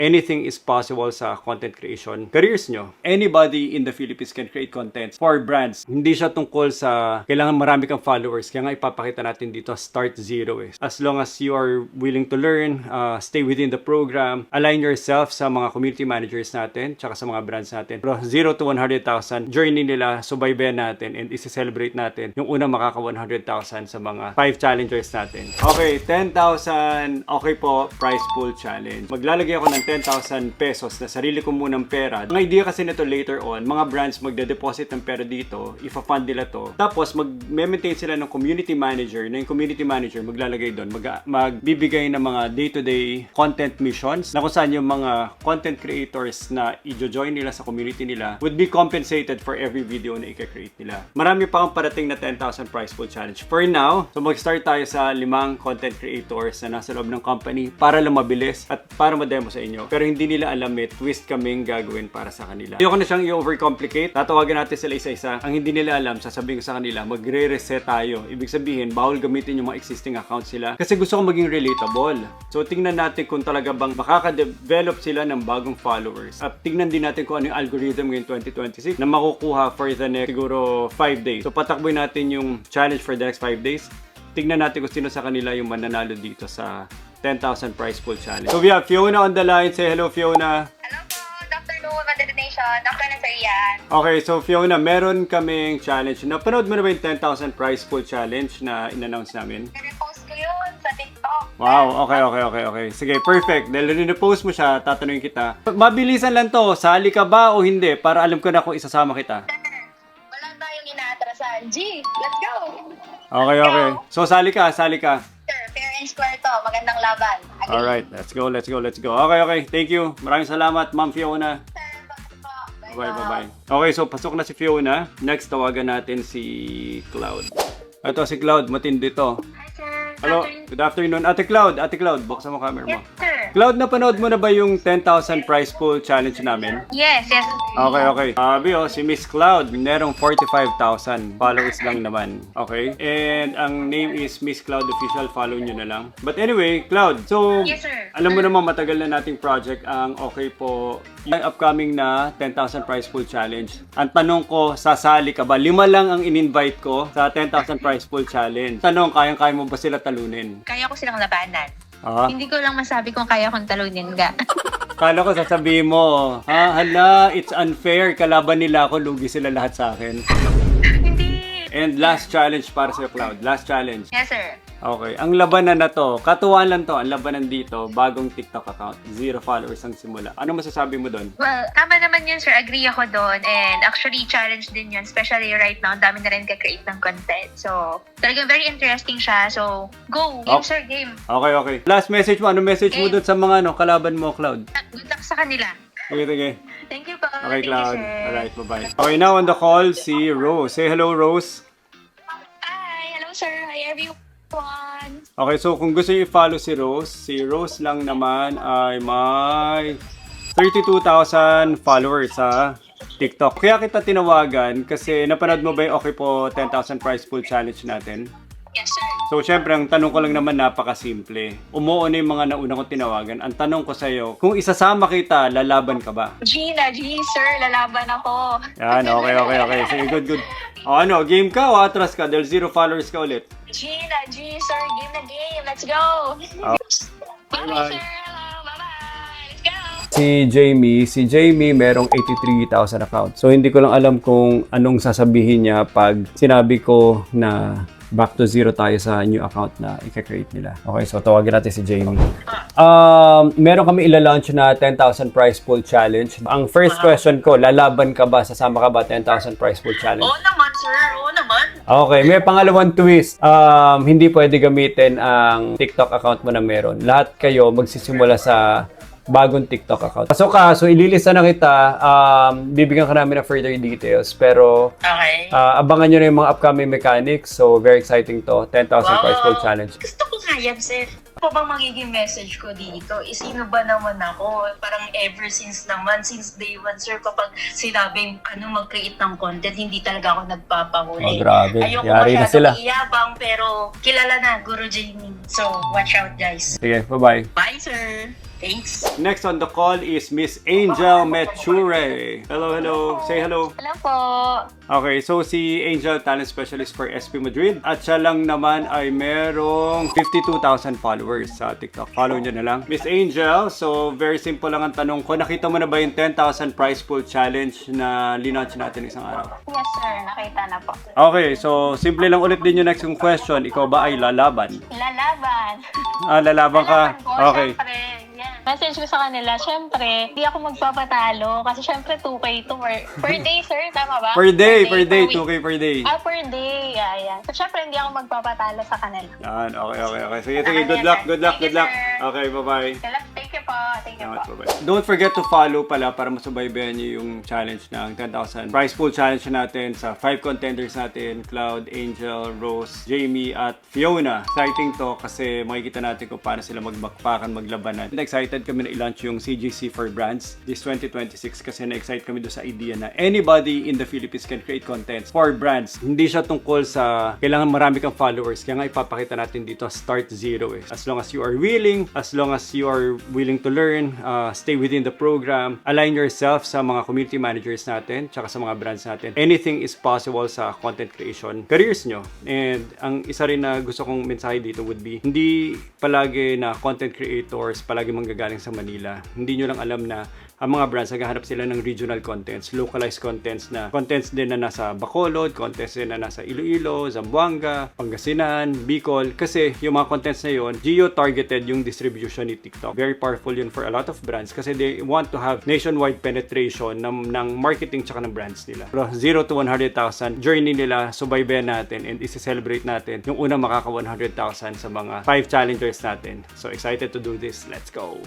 anything is possible sa content creation careers nyo. Anybody in the Philippines can create content for brands. Hindi siya tungkol sa kailangan marami kang followers. Kaya nga ipapakita natin dito, start zero eh. As long as you are willing to learn, stay within the program, align yourself sa mga community managers natin, tsaka sa mga brands natin. Pero 0 to 100,000 journey nila, subaybayan natin and isi-celebrate natin yung unang makaka 100,000 sa mga 5 challengers natin. Okay, 10,000. Okay po, prize pool challenge. Maglalagay ako ng 10,000 pesos na sarili ko munang pera. Ang idea kasi nito later on, mga brands magde-deposit ng pera dito, ifa-fund nila to. Tapos mag-maintain sila ng community manager, na yung community manager maglalagay doon, magbibigay ng mga day-to-day content missions na kung saan yung mga content creators na i-join nila sa community nila would be compensated for every video na i-create nila. Marami pa akong parating na 10,000 prize pool challenge. For now, so mag-start tayo sa 5 content creators na nasa loob ng company para lang mabilis at para ma-demo sa inyo. Pero hindi nila alam twist kaming gagawin para sa kanila. Ayoko na siyang i-overcomplicate. Tatawagan natin sila isa-isa. Ang hindi nila alam, sasabihin ko sa kanila, magre-reset tayo. Ibig sabihin, bawal gamitin yung mga existing accounts sila. Kasi gusto ko maging relatable. So, tingnan natin kung talaga bang makaka-develop sila ng bagong followers. At tingnan din natin kung ano yung algorithm ngayong 2026 na makukuha for the next siguro 5 days. So, patakboy natin yung challenge for the next 5 days. Tingnan natin kung sino sa kanila yung mananalo dito sa 10,000 prize pool challenge. So, we have Fiona on the line. Say hello, Fiona. Hello po, Dr. Lou, Madrid Nation. Dr. na Sir Ian. Okay, so Fiona, meron kaming challenge. Napanood mo na ba yung 10,000 prize pool challenge na in-announce namin? I-repost ko yun sa TikTok. Wow, okay. Sige, perfect. Dahil rin-post mo siya, tatanungin kita. Mabilisan lang to, sali ka ba o hindi? Para alam ko na kung isasama kita. Wala tayong inaatrasan. G, let's go! Okay. So, sali ka. Sir, fair and square to. Magandang laban. Agree. Alright, let's go. Okay. Thank you. Maraming salamat, Ma'am Fiona. Sir, bakit po? Bye. Okay, so pasok na si Fiona. Next, tawagan natin si Cloud. Ito si Cloud, matindi to. Hi, sir. Hello, good afternoon. Ate Cloud, buksan mo camera mo. Yes, sir. Cloud, napanood mo na ba yung 10,000 prize pool challenge namin? Yes. Okay. Sabi si Miss Cloud, merong 45,000 followers lang naman. Okay? And ang name is Miss Cloud Official. Follow nyo na lang. But anyway, Cloud, so Yes, sir. alam mo naman matagal na nating project ang okay po yung upcoming na 10,000 prize pool challenge. Ang tanong ko, sasali ka ba? 5 lang ang in-invite ko sa 10,000 prize pool challenge. Tanong, kayang-kaya mo ba sila talunin? Kaya ko silang labanan. Hindi ko lang masabi kung kaya kong talunin ka. Kala ko sasabihin mo, hala, it's unfair. Kalaban nila ako, lugi sila lahat sa akin. Hindi. And last challenge para sa Cloud. Last challenge. Yes, sir. Okay. Ang labanan na to, katuwaan lang to. Ang labanan dito, bagong TikTok account. 0 followers ang simula. Ano masasabi mo doon? Well, tama naman yun, sir. Agree ako doon. And actually, challenge din yun. Especially right now, ang dami na rin ka-create ng content. So, talagang very interesting siya. So, go! Game, sir, game. Okay. Last message mo. Ano message mo doon sa mga kalaban mo, Cloud? Good luck sa kanila. Sige. Thank you po. Okay, Thank Cloud. you, sir. Alright, bye-bye. Okay, now on the call, si Rose. Say hello, Rose. Hi! Hello, sir. Hi, everyone. Okay, so kung gusto niyo i-follow si Rose lang naman ay may 32,000 followers sa TikTok. Kaya kita tinawagan kasi napanood mo ba yung okay po 10,000 prize pool challenge natin? Yes, sir. So, syempre, ang tanong ko lang naman napakasimple. Umuo na yung mga nauna kong tinawagan. Ang tanong ko sa'yo, kung isasama kita, lalaban ka ba? G, sir. Lalaban ako. Yan, okay. Sige, good. O ano, game ka o atras ka dahil 0 followers ka ulit? G, sir. Game na game. Let's go. Bye, sir. Hello. Bye-bye. Let's go. Si Jamie merong 83,000 accounts. So hindi ko lang alam kung anong sasabihin niya pag sinabi ko na back to 0 tayo sa new account na i-create nila. Okay, so tawagin natin si Jamie. Meron kami ila-launch na 10,000 prize pool challenge. Ang first question ko, lalaban ka ba? Sasama ka ba 10,000 prize pool challenge? Oo naman, sir. Oo naman. Okay, may pangalawang twist. Hindi pwede gamitin ang TikTok account mo na meron. Lahat kayo magsisimula sa bagong TikTok account. So ililista na kita, bibigyan ka namin ng further details, pero Okay. abangan nyo na yung mga upcoming mechanics. So, very exciting to. 10,000 prize pool challenge. Gusto ko nga yan, sir. Ano bang magiging message ko dito? Sino ba naman ako? Parang ever since day one, sir, kapag sinabing mag-create ng content, hindi talaga ako nagpapahuli. Oh, grabe. Ayoko Yari na sila. masyadong iyabang, pero kilala na, Guru Jamie. So, watch out, guys. Sige, bye-bye. Bye, sir! Thanks. Next on the call is Miss Angel Meture. Hello, hello. Say hello. Hello po. Okay, so si Angel, talent specialist for SP Madrid. At siya lang naman ay merong 52,000 followers sa TikTok. Follow nyo na lang. Miss Angel, so very simple lang ang tanong ko. Nakita mo na ba yung 10,000 prize pool challenge na linaunch natin isang araw? Yes sir, nakita na po. Okay, so simple lang ulit din yung next yung question. Ikaw ba ay lalaban? Lalaban. Lalaban ka? Lalaban ko, Okay. syempre. Yan. Message ko sa kanila, syempre, hindi ako magpapatalo kasi syempre 2K to per day sir, tama ba? Per day, per 2K week. per day. Per day. Ayan. So syempre hindi ako magpapatalo sa kanila. Yan, okay. Sige, good luck. Thank you, sir. Okay, bye-bye. Thank you po. Thank you po. Bye-bye. Don't forget to follow pala para masubaybayan niyo yung challenge ng 10,000 prize pool challenge natin sa 5 contenders natin, Cloud, Angel, Rose, Jamie, at Fiona. Exciting to kasi makikita natin kung paano sila magbakpakan, maglabanan. And excited kami na i-launch yung CGC for Brands this 2026 kasi na-excite kami doon sa idea na anybody in the Philippines can create contents for brands. Hindi siya tungkol sa kailangan marami kang followers. Kaya nga ipapakita natin dito start zero eh. As long as you are willing, as long as you are willing to learn, stay within the program, align yourself sa mga community managers natin, tsaka sa mga brands natin. Anything is possible sa content creation careers nyo. And ang isa rin na gusto kong mensahe dito would be, hindi palagi na content creators palagi manggagaling sa Manila. Hindi nyo lang alam na ang mga brands, naghahanap sila ng regional contents, localized contents na contents din na nasa Bacolod, contents din na nasa Iloilo, Zamboanga, Pangasinan, Bicol. Kasi yung mga contents na yun, geo-targeted yung distribution ni TikTok. Very powerful yun for a lot of brands kasi they want to have nationwide penetration ng marketing tsaka ng brands nila. Pero 0 to 100,000 journey nila, subaybayan natin and isi-celebrate natin yung unang makaka 100,000 sa mga 5 challengers natin. So excited to do this. Let's go!